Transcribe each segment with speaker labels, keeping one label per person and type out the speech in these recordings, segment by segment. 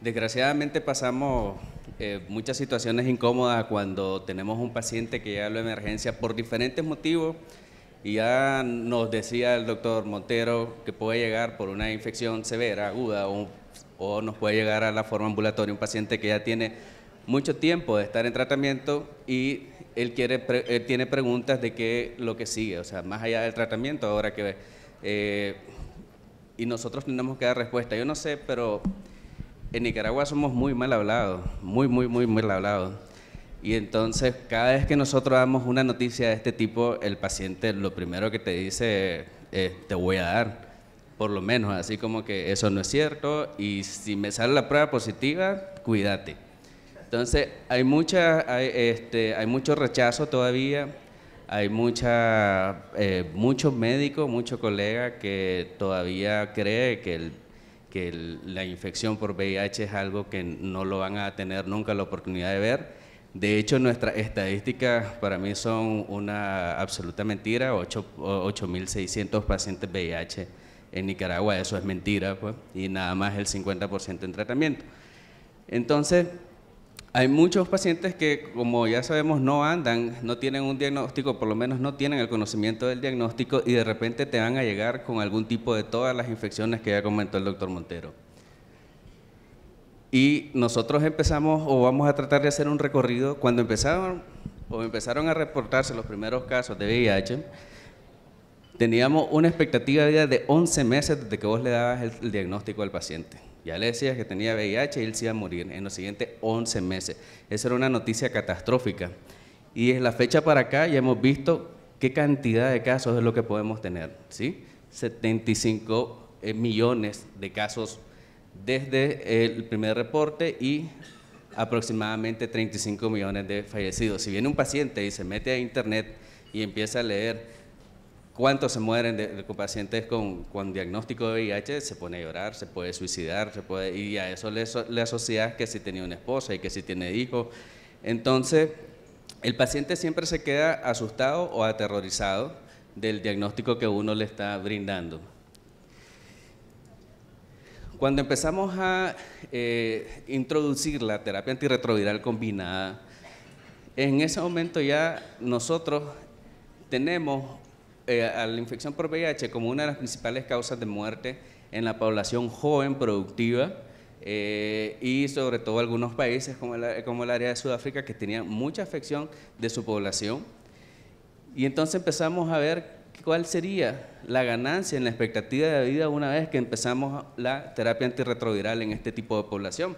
Speaker 1: Desgraciadamente pasamos muchas situaciones incómodas cuando tenemos un paciente que llega a la emergencia por diferentes motivos y ya nos decía el doctor Montero que puede llegar por una infección severa, aguda o nos puede llegar a la forma ambulatoria un paciente que ya tiene mucho tiempo de estar en tratamiento y él tiene preguntas de qué lo que sigue, o sea, más allá del tratamiento, ahora que y nosotros tenemos que dar respuesta. Yo no sé, pero en Nicaragua somos muy mal hablados, muy mal hablados. Y entonces, cada vez que nosotros damos una noticia de este tipo, el paciente lo primero que te dice es, te voy a dar, por lo menos, así como que eso no es cierto, y si me sale la prueba positiva, cuídate. Entonces, hay mucho rechazo todavía, hay mucho médico, mucho colega que todavía cree que la infección por VIH es algo que no lo van a tener nunca la oportunidad de ver. De hecho, nuestras estadísticas para mí son una absoluta mentira, 8.600 pacientes VIH en Nicaragua, eso es mentira, pues, y nada más el 50% en tratamiento. Entonces, hay muchos pacientes que, como ya sabemos, no tienen un diagnóstico, por lo menos no tienen el conocimiento del diagnóstico y de repente te van a llegar con algún tipo de todas las infecciones que ya comentó el doctor Montero. Y nosotros empezamos, o vamos a tratar de hacer un recorrido, cuando empezaron a reportarse los primeros casos de VIH, teníamos una expectativa de vida de 11 meses desde que vos le dabas el diagnóstico al paciente. Ya le decías que tenía VIH y él se iba a morir en los siguientes 11 meses. Esa era una noticia catastrófica. Y desde la fecha para acá ya hemos visto qué cantidad de casos es lo que podemos tener, ¿sí? 75 millones de casos desde el primer reporte y aproximadamente 35 millones de fallecidos. Si viene un paciente y se mete a internet y empieza a leer cuántos se mueren de pacientes con diagnóstico de VIH, se pone a llorar, se puede suicidar, y a eso le asocias que si tenía una esposa y que si tiene hijos. Entonces, el paciente siempre se queda asustado o aterrorizado del diagnóstico que uno le está brindando. Cuando empezamos a introducir la terapia antirretroviral combinada, en ese momento ya nosotros tenemos a la infección por VIH como una de las principales causas de muerte en la población joven productiva y sobre todo algunos países como el área de Sudáfrica que tenían mucha afección de su población. Y entonces empezamos a ver cuál sería la ganancia en la expectativa de vida una vez que empezamos la terapia antirretroviral en este tipo de población,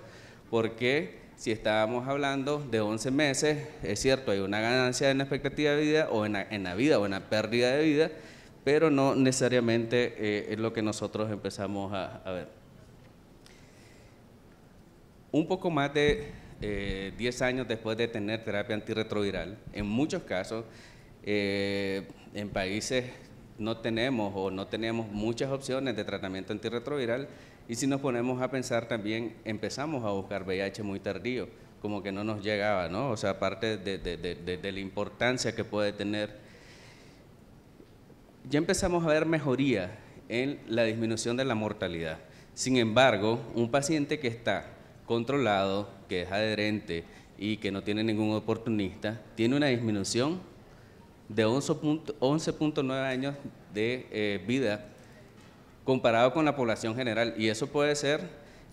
Speaker 1: porque si estábamos hablando de 11 meses, es cierto, hay una ganancia en la expectativa de vida o en la vida o en la pérdida de vida, pero no necesariamente es lo que nosotros empezamos a ver. Un poco más de 10 años después de tener terapia antirretroviral, en muchos casos, en países no teníamos muchas opciones de tratamiento antirretroviral y si nos ponemos a pensar también empezamos a buscar VIH muy tardío, como que no nos llegaba, ¿no? O sea, aparte de la importancia que puede tener, ya empezamos a ver mejoría en la disminución de la mortalidad. Sin embargo, un paciente que está controlado, que es adherente y que no tiene ningún oportunista, tiene una disminución de 11.9 años de vida comparado con la población general, y eso puede ser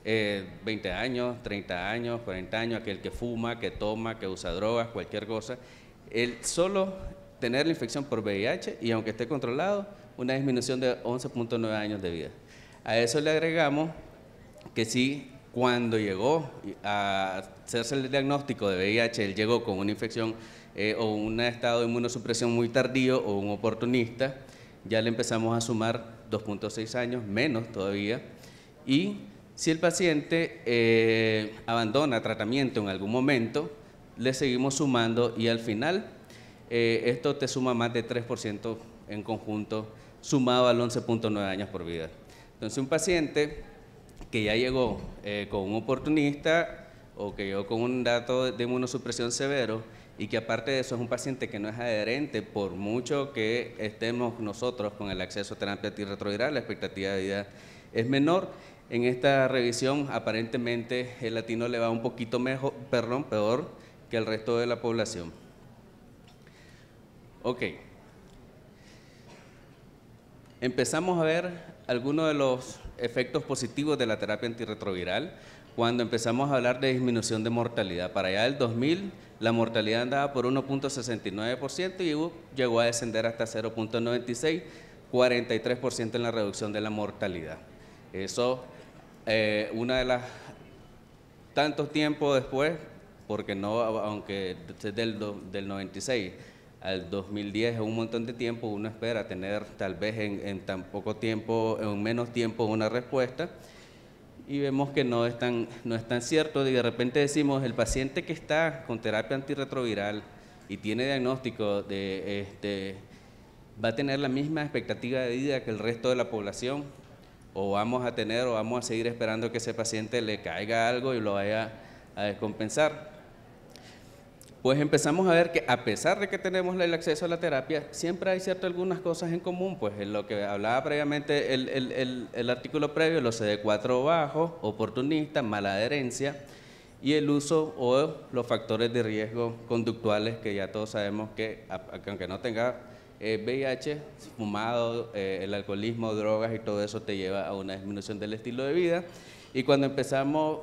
Speaker 1: 20 años, 30 años, 40 años, aquel que fuma, que toma, que usa drogas, cualquier cosa. El solo tener la infección por VIH y aunque esté controlado, una disminución de 11.9 años de vida. A eso le agregamos que sí, cuando llegó a hacerse el diagnóstico de VIH, él llegó con una infección o un estado de inmunosupresión muy tardío o un oportunista, ya le empezamos a sumar 2.6 años, menos todavía, y si el paciente abandona tratamiento en algún momento, le seguimos sumando y al final esto te suma más de 3% en conjunto, sumado al 11.9 años por vida. Entonces un paciente que ya llegó con un oportunista o que llegó con un dato de inmunosupresión severo y que aparte de eso es un paciente que no es adherente, por mucho que estemos nosotros con el acceso a terapia antirretroviral, la expectativa de vida es menor. en esta revisión aparentemente el latino le va un poquito mejor, peor que el resto de la población. Ok. Empezamos a ver algunos de los efectos positivos de la terapia antirretroviral cuando empezamos a hablar de disminución de mortalidad. Para allá del 2000, la mortalidad andaba por 1.69% y llegó a descender hasta 0.96, 43% en la reducción de la mortalidad. Eso, una de las tantos tiempos después, porque no, aunque desde del 96 al 2010 es un montón de tiempo, uno espera tener tal vez en tan poco tiempo, en menos tiempo, una respuesta, y vemos que no es tan cierto, y de repente decimos, el paciente que está con terapia antirretroviral y tiene diagnóstico de va a tener la misma expectativa de vida que el resto de la población, o vamos a seguir esperando que ese paciente le caiga algo y lo vaya a descompensar. Pues empezamos a ver que a pesar de que tenemos el acceso a la terapia, siempre hay algunas cosas en común, pues en lo que hablaba previamente el artículo previo, los CD4 bajos, oportunistas, mala adherencia y el uso o los factores de riesgo conductuales que ya todos sabemos que aunque no tenga VIH, fumado, el alcoholismo, drogas y todo eso te lleva a una disminución del estilo de vida. Y cuando empezamos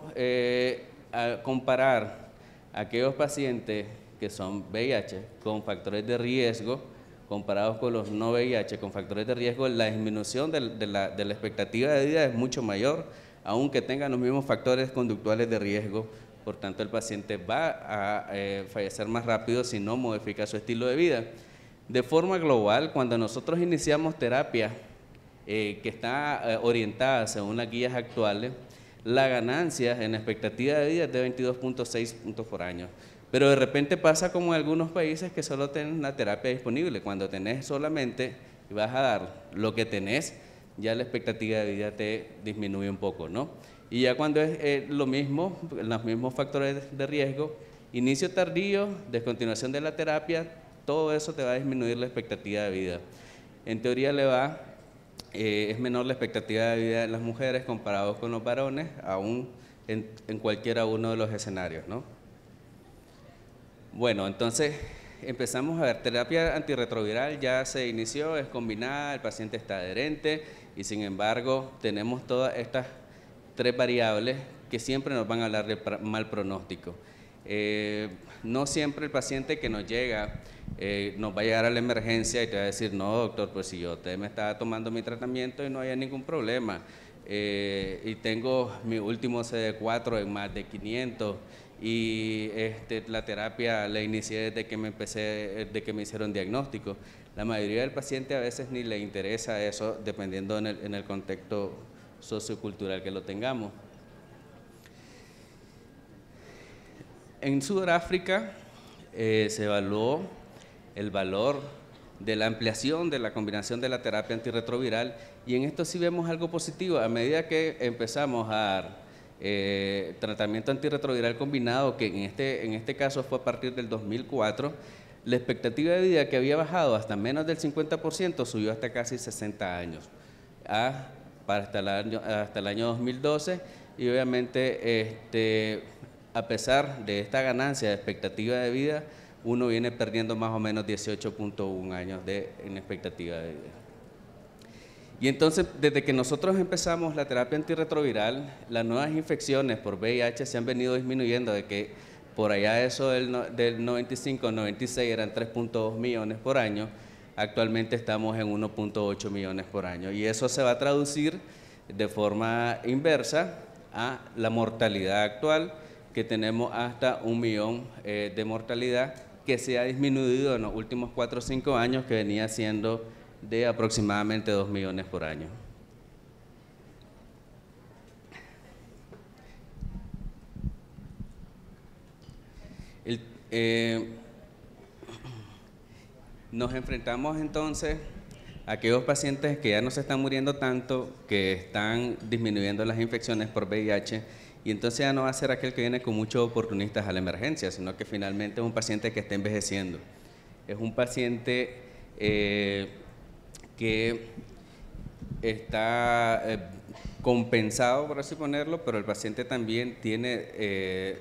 Speaker 1: a comparar aquellos pacientes que son VIH con factores de riesgo, comparados con los no VIH con factores de riesgo, la disminución de la expectativa de vida es mucho mayor, aunque tengan los mismos factores conductuales de riesgo. Por tanto, el paciente va a fallecer más rápido si no modifica su estilo de vida. De forma global, cuando nosotros iniciamos terapia que está orientada según las guías actuales, la ganancia en expectativa de vida es de 22.6 puntos por año. Pero de repente pasa como en algunos países que solo tienen la terapia disponible. Cuando tenés solamente y vas a dar lo que tenés, ya la expectativa de vida te disminuye un poco, ¿no? Y ya cuando es lo mismo, los mismos factores de riesgo, inicio tardío, descontinuación de la terapia, todo eso te va a disminuir la expectativa de vida. En teoría es menor la expectativa de vida de las mujeres comparados con los varones, aún en cualquiera uno de los escenarios, ¿no? Bueno, entonces empezamos a ver, terapia antirretroviral ya se inició, es combinada, el paciente está adherente y sin embargo tenemos todas estas tres variables que siempre nos van a hablar de mal pronóstico. No siempre el paciente que nos llega nos va a llegar a la emergencia y te va a decir, no doctor, pues si usted me estaba tomando mi tratamiento y no había ningún problema, y tengo mi último CD4 en más de 500 y la terapia la inicié desde que me hicieron diagnóstico. La mayoría del paciente a veces ni le interesa eso, dependiendo en el contexto sociocultural que lo tengamos. En Sudáfrica se evaluó el valor de la ampliación de la combinación de la terapia antirretroviral y en esto sí vemos algo positivo. A medida que empezamos a dar tratamiento antirretroviral combinado, que en este caso fue a partir del 2004, la expectativa de vida que había bajado hasta menos del 50% subió hasta casi 60 años, hasta el año 2012 y obviamente a pesar de esta ganancia de expectativa de vida, uno viene perdiendo más o menos 18.1 años en expectativa de vida. Y entonces, desde que nosotros empezamos la terapia antirretroviral, las nuevas infecciones por VIH se han venido disminuyendo, de que por allá eso del 95, 96 eran 3.2 millones por año, actualmente estamos en 1.8 millones por año. Y eso se va a traducir de forma inversa a la mortalidad actual, que tenemos hasta 1 millón de mortalidad, que se ha disminuido en los últimos 4 o 5 años, que venía siendo de aproximadamente 2 millones por año. Nos enfrentamos entonces a aquellos pacientes que ya no se están muriendo tanto, que están disminuyendo las infecciones por VIH, y entonces ya no va a ser aquel que viene con muchos oportunistas a la emergencia, sino que finalmente es un paciente que está envejeciendo. Es un paciente que está compensado, por así ponerlo, pero el paciente también tiene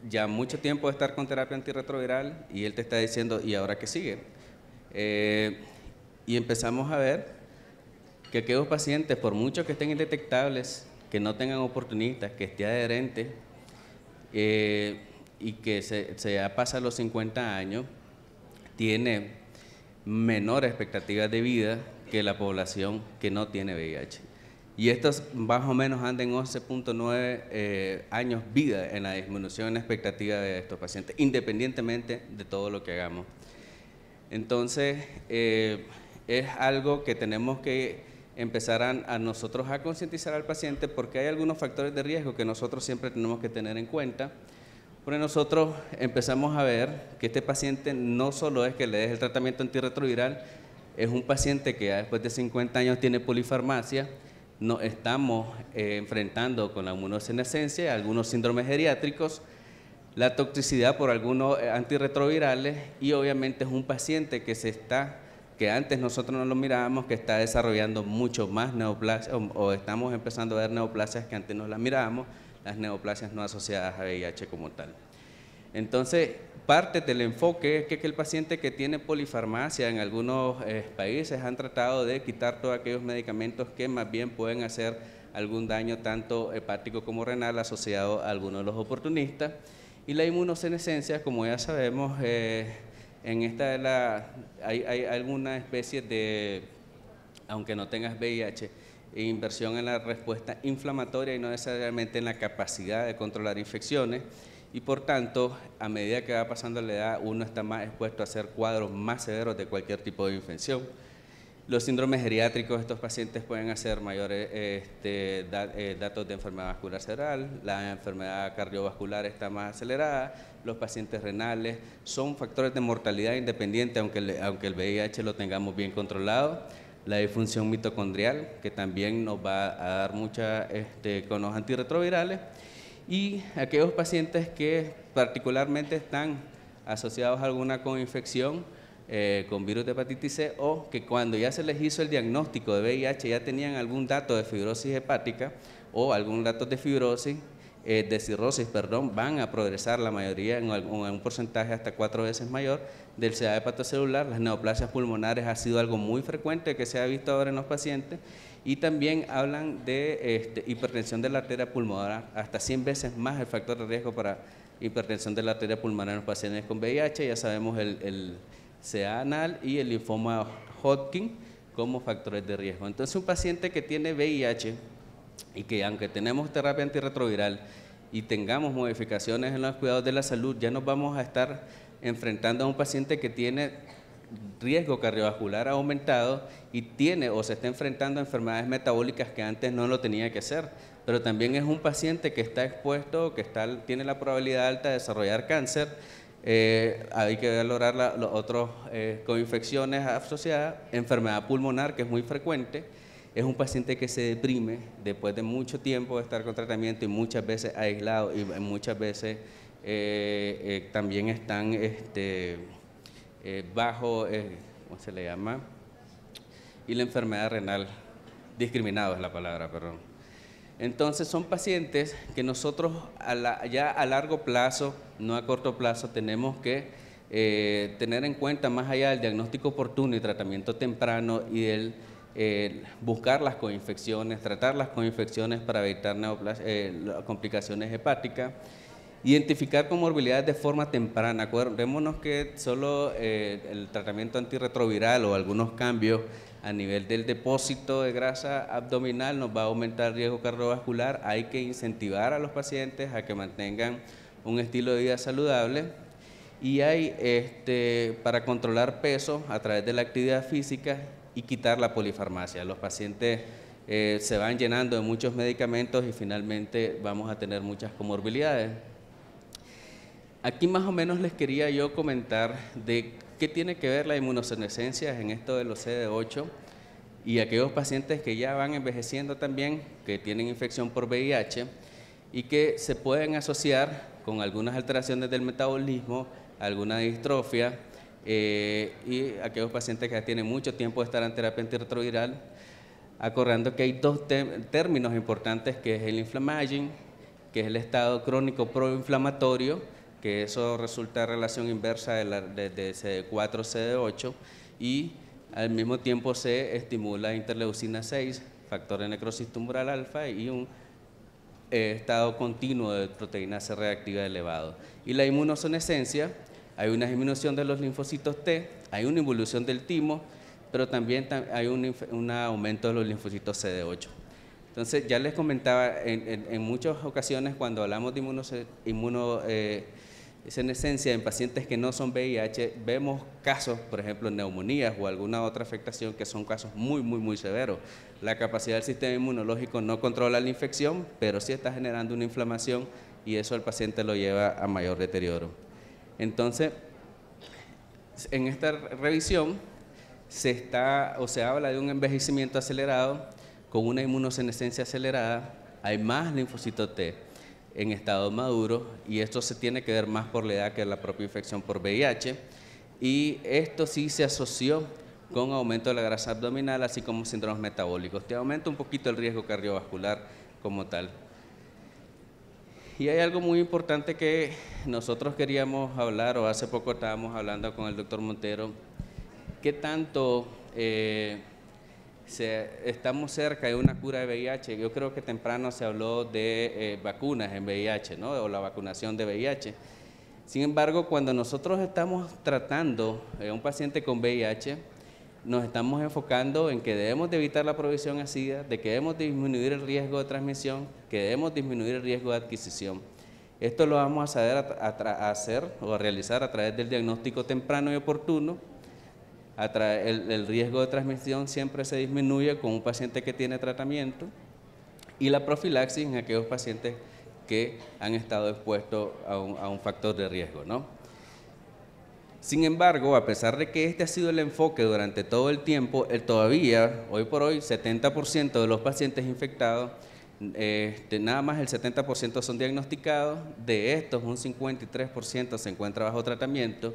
Speaker 1: ya mucho tiempo de estar con terapia antirretroviral y él te está diciendo, ¿y ahora qué sigue? Y empezamos a ver que aquellos pacientes, por mucho que estén indetectables, que no tengan oportunistas, que esté adherente y que se ya pasa los 50 años, tiene menor expectativa de vida que la población que no tiene VIH. Y estos más o menos andan en 11.9 años vida en la disminución en expectativa de estos pacientes, independientemente de todo lo que hagamos. Entonces, es algo que tenemos que empezar a nosotros a concientizar al paciente, porque hay algunos factores de riesgo que nosotros siempre tenemos que tener en cuenta. Porque nosotros empezamos a ver que este paciente no solo es que le des el tratamiento antirretroviral, es un paciente que ya después de 50 años tiene polifarmacia. Nos estamos enfrentando con la inmunosenescencia, algunos síndromes geriátricos, la toxicidad por algunos antirretrovirales, y obviamente es un paciente que antes nosotros no lo mirábamos, que está desarrollando mucho más neoplasias, o estamos empezando a ver neoplasias que antes no las mirábamos, las neoplasias no asociadas a VIH como tal. Entonces, parte del enfoque es que el paciente que tiene polifarmacia en algunos países han tratado de quitar todos aquellos medicamentos que más bien pueden hacer algún daño tanto hepático como renal asociado a algunos de los oportunistas. Y la inmunosenescencia, como ya sabemos, en esta hay alguna especie de, aunque no tengas VIH, inversión en la respuesta inflamatoria y no necesariamente en la capacidad de controlar infecciones. Y por tanto, a medida que va pasando la edad, uno está más expuesto a hacer cuadros más severos de cualquier tipo de infección. Los síndromes geriátricos, estos pacientes pueden hacer mayores datos de enfermedad vascular cerebral, la enfermedad cardiovascular está más acelerada, los pacientes renales son factores de mortalidad independiente, aunque el VIH lo tengamos bien controlado. La disfunción mitocondrial, que también nos va a dar mucha con los antirretrovirales. Y aquellos pacientes que particularmente están asociados a alguna coinfección con virus de hepatitis C, o que cuando ya se les hizo el diagnóstico de VIH ya tenían algún dato de fibrosis hepática o algún dato de fibrosis, de cirrosis, perdón, van a progresar la mayoría en un porcentaje hasta 4 veces mayor del SIDA hepatocelular. Las neoplasias pulmonares ha sido algo muy frecuente que se ha visto ahora en los pacientes. Y también hablan de hipertensión de la arteria pulmonar, hasta 100 veces más el factor de riesgo para hipertensión de la arteria pulmonar en los pacientes con VIH. Ya sabemos el CA anal y el linfoma Hodgkin como factores de riesgo. Entonces, un paciente que tiene VIH y que aunque tenemos terapia antirretroviral y tengamos modificaciones en los cuidados de la salud, ya nos vamos a estar enfrentando a un paciente que tiene riesgo cardiovascular aumentado y tiene o se está enfrentando a enfermedades metabólicas que antes no lo tenía que hacer, pero también es un paciente que está expuesto, que tiene la probabilidad alta de desarrollar cáncer. Hay que valorar los otros coinfecciones asociadas, enfermedad pulmonar que es muy frecuente. Es un paciente que se deprime después de mucho tiempo de estar con tratamiento y muchas veces aislado, y muchas veces también están bajo, ¿cómo se le llama? Y la enfermedad renal, discriminado es la palabra, perdón. Entonces son pacientes que nosotros ya a largo plazo, no a corto plazo, tenemos que tener en cuenta, más allá del diagnóstico oportuno y tratamiento temprano y el buscar las coinfecciones, tratar las coinfecciones para evitar complicaciones hepáticas. Identificar comorbilidades de forma temprana. Acordémonos que solo el tratamiento antirretroviral o algunos cambios a nivel del depósito de grasa abdominal nos va a aumentar el riesgo cardiovascular. Hay que incentivar a los pacientes a que mantengan un estilo de vida saludable. Y hay para controlar peso a través de la actividad física y quitar la polifarmacia. Los pacientes se van llenando de muchos medicamentos y finalmente vamos a tener muchas comorbilidades. Aquí más o menos les quería yo comentar de qué tiene que ver la inmunosenescencia en esto de los CD8 y aquellos pacientes que ya van envejeciendo también, que tienen infección por VIH y que se pueden asociar con algunas alteraciones del metabolismo, alguna distrofia y aquellos pacientes que ya tienen mucho tiempo de estar en terapia antirretroviral. acordando que hay dos términos importantes, que es el inflammaging, que es el estado crónico proinflamatorio, que eso resulta de relación inversa de CD4 CD8, y al mismo tiempo se estimula interleucina 6, factor de necrosis tumoral alfa, y un estado continuo de proteína C reactiva elevado. Y la inmunosenescencia, hay una disminución de los linfocitos T, hay una involución del timo, pero también hay un aumento de los linfocitos CD8. Entonces, ya les comentaba, en muchas ocasiones cuando hablamos de inmunosenescencia en pacientes que no son VIH, vemos casos, por ejemplo, neumonías o alguna otra afectación que son casos muy severos. La capacidad del sistema inmunológico no controla la infección, pero sí está generando una inflamación y eso al paciente lo lleva a mayor deterioro. Entonces, en esta revisión se habla de un envejecimiento acelerado con una inmunosenescencia acelerada, hay más linfocitos T en estado maduro y esto se tiene que ver más por la edad que la propia infección por VIH, y esto sí se asoció con aumento de la grasa abdominal, así como síndromes metabólicos. Te aumenta un poquito el riesgo cardiovascular como tal. Y hay algo muy importante que nosotros queríamos hablar, o hace poco estábamos hablando con el doctor Montero, qué tanto estamos cerca de una cura de VIH. Yo creo que temprano se habló de vacunas en VIH, ¿no? O la vacunación de VIH. Sin embargo, cuando nosotros estamos tratando a un paciente con VIH, nos estamos enfocando en que debemos de evitar la progresión a SIDA, de que debemos disminuir el riesgo de transmisión, que debemos disminuir el riesgo de adquisición. Esto lo vamos a saber hacer o a realizar a través del diagnóstico temprano y oportuno. El riesgo de transmisión siempre se disminuye con un paciente que tiene tratamiento, y la profilaxis en aquellos pacientes que han estado expuestos a un factor de riesgo, ¿no? Sin embargo, a pesar de que este ha sido el enfoque durante todo el tiempo, todavía, hoy por hoy, 70% de los pacientes infectados, nada más el 70% son diagnosticados, de estos un 53% se encuentra bajo tratamiento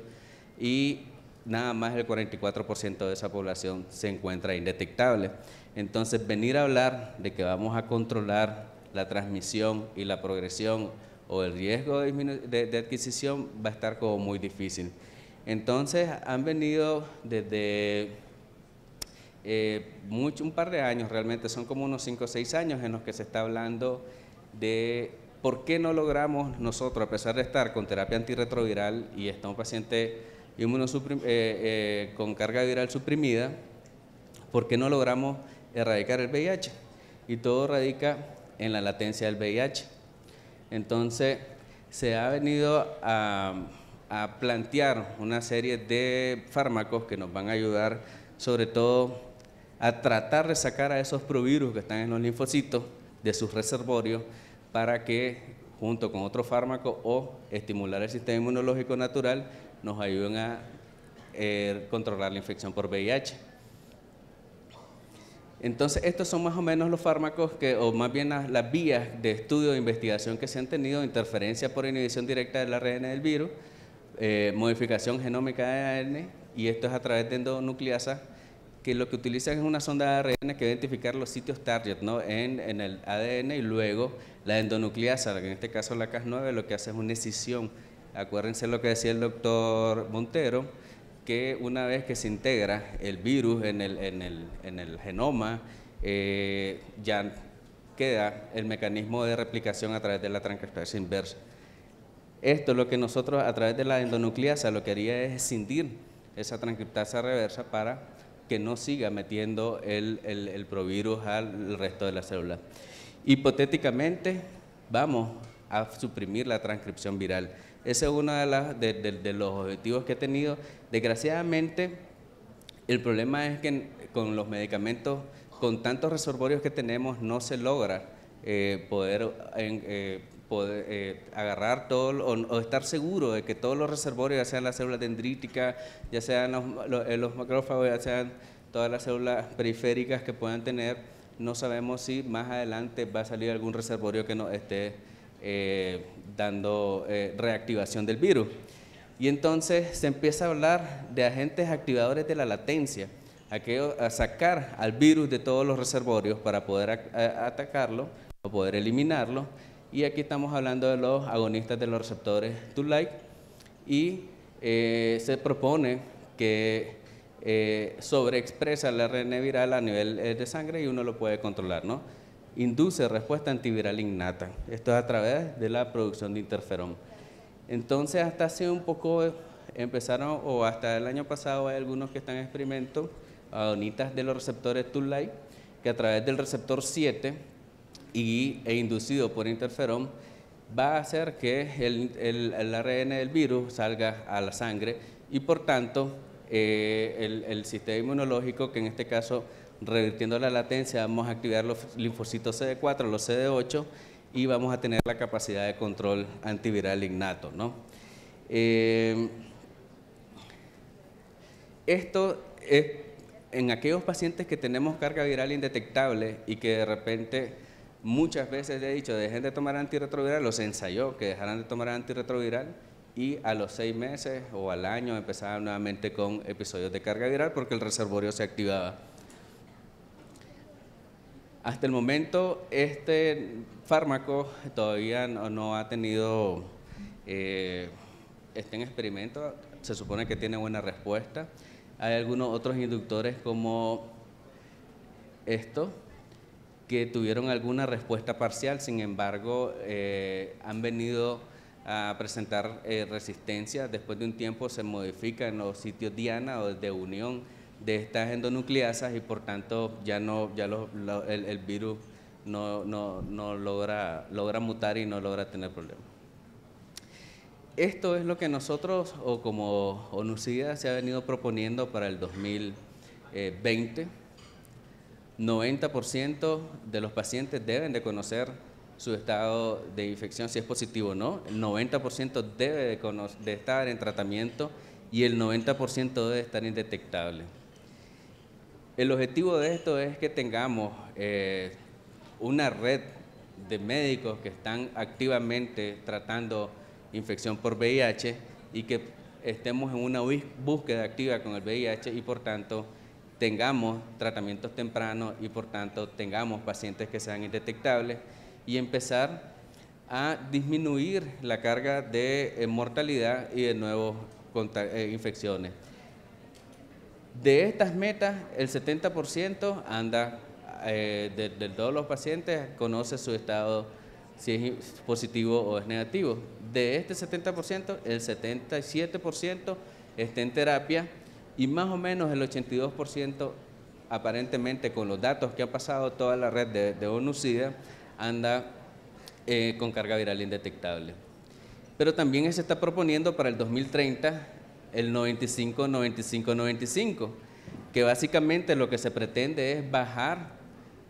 Speaker 1: y nada más el 44% de esa población se encuentra indetectable. Entonces, venir a hablar de que vamos a controlar la transmisión y la progresión o el riesgo de adquisición va a estar como muy difícil. Entonces, han venido desde un par de años, realmente son como unos 5 o 6 años en los que se está hablando de por qué no logramos nosotros, a pesar de estar con terapia antirretroviral y está un paciente con carga viral suprimida, ¿por qué no logramos erradicar el VIH? Y todo radica en la latencia del VIH. Entonces, se ha venido a plantear una serie de fármacos que nos van a ayudar, sobre todo, a tratar de sacar a esos provirus que están en los linfocitos de sus reservorios para que, junto con otro fármaco o estimular el sistema inmunológico natural, nos ayuden a controlar la infección por VIH. Entonces, estos son más o menos los fármacos o más bien las vías de estudio de investigación que se han tenido: interferencia por inhibición directa del ARN del virus, modificación genómica de ARN, y esto es a través de endonucleasa, que lo que utilizan es una sonda de ARN que va a identificar los sitios target, ¿no? en el ADN, y luego la endonucleasa, en este caso la Cas9, lo que hace es una escisión. Acuérdense lo que decía el doctor Montero, que una vez que se integra el virus en el genoma, ya queda el mecanismo de replicación a través de la transcriptasa inversa. Esto es lo que nosotros, a través de la endonucleasa, lo que haría es escindir esa transcriptasa reversa para que no siga metiendo el provirus al resto de la célula. Hipotéticamente, vamos a suprimir la transcripción viral. Ese es uno de los objetivos que he tenido. Desgraciadamente, el problema es que con los medicamentos, con tantos reservorios que tenemos, no se logra poder agarrar todo o estar seguro de que todos los reservorios, ya sean las células dendríticas, ya sean los macrófagos, ya sean todas las células periféricas que puedan tener, no sabemos si más adelante va a salir algún reservorio que nos esté dando reactivación del virus. Y entonces se empieza a hablar de agentes activadores de la latencia. a sacar al virus de todos los reservorios para poder atacarlo o poder eliminarlo. Y aquí estamos hablando de los agonistas de los receptores Toll-like y se propone que sobreexpresa el ARN viral a nivel de sangre y uno lo puede controlar, ¿no? Induce respuesta antiviral innata. Esto es a través de la producción de interferón. Entonces, hasta hace un poco empezaron, o hasta el año pasado hay algunos que están en experimento, agonitas de los receptores Toll-like, que a través del receptor 7 e inducido por interferón va a hacer que el ARN del virus salga a la sangre y por tanto el sistema inmunológico, que en este caso revirtiendo la latencia vamos a activar los linfocitos CD4, los CD8 y vamos a tener la capacidad de control antiviral innato, ¿no? Esto es en aquellos pacientes que tenemos carga viral indetectable y que de repente muchas veces le he dicho dejen de tomar antirretroviral, los ensayó que dejaran de tomar antirretroviral y a los 6 meses o al año empezaban nuevamente con episodios de carga viral porque el reservorio se activaba. Hasta el momento este fármaco todavía no ha tenido, está en experimento, se supone que tiene buena respuesta. Hay algunos otros inductores como esto que tuvieron alguna respuesta parcial, sin embargo han venido a presentar resistencia. Después de un tiempo se modifican los sitios diana o de unión de estas endonucleasas y por tanto ya el virus no logra mutar y no logra tener problemas. Esto es lo que nosotros, o como ONUCIDA, se ha venido proponiendo para el 2020. 90% de los pacientes deben de conocer su estado de infección, si es positivo o no. El 90% debe de estar en tratamiento y el 90% debe estar indetectable. El objetivo de esto es que tengamos una red de médicos que están activamente tratando infección por VIH y que estemos en una búsqueda activa con el VIH y por tanto tengamos tratamientos tempranos y por tanto tengamos pacientes que sean indetectables y empezar a disminuir la carga de mortalidad y de nuevas infecciones. De estas metas, el 70% anda, de todos los pacientes, conoce su estado, si es positivo o es negativo. De este 70%, el 77% está en terapia y más o menos el 82%, aparentemente con los datos que ha pasado toda la red de ONUCIDA, anda con carga viral indetectable. Pero también se está proponiendo para el 2030 el 95-95-95, que básicamente lo que se pretende es bajar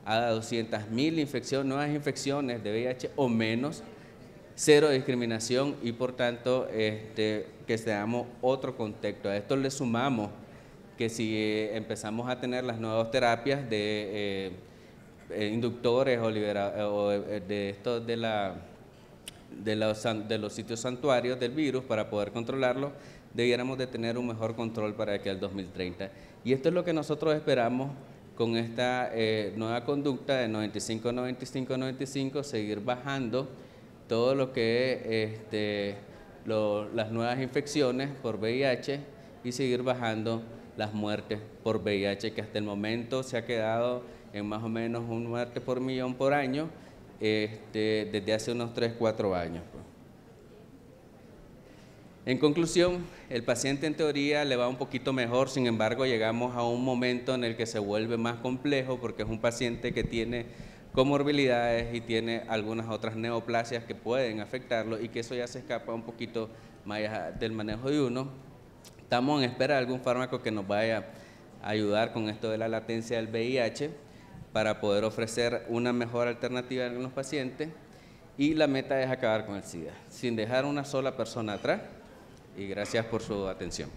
Speaker 1: a 200.000 nuevas infecciones de VIH o menos, cero discriminación y por tanto que seamos otro contexto. A esto le sumamos que si empezamos a tener las nuevas terapias de inductores o de los sitios santuarios del virus para poder controlarlo, debiéramos de tener un mejor control para que al 2030. Y esto es lo que nosotros esperamos con esta nueva conducta de 95-95-95, seguir bajando todo lo que es las nuevas infecciones por VIH y seguir bajando las muertes por VIH, que hasta el momento se ha quedado en más o menos una muerte por millón por año, desde hace unos 3-4 años. En conclusión, el paciente en teoría le va un poquito mejor, sin embargo llegamos a un momento en el que se vuelve más complejo porque es un paciente que tiene comorbilidades y tiene algunas otras neoplasias que pueden afectarlo y que eso ya se escapa un poquito más allá del manejo de uno. Estamos en espera de algún fármaco que nos vaya a ayudar con esto de la latencia del VIH para poder ofrecer una mejor alternativa en los pacientes y la meta es acabar con el SIDA, sin dejar una sola persona atrás. Y gracias por su atención.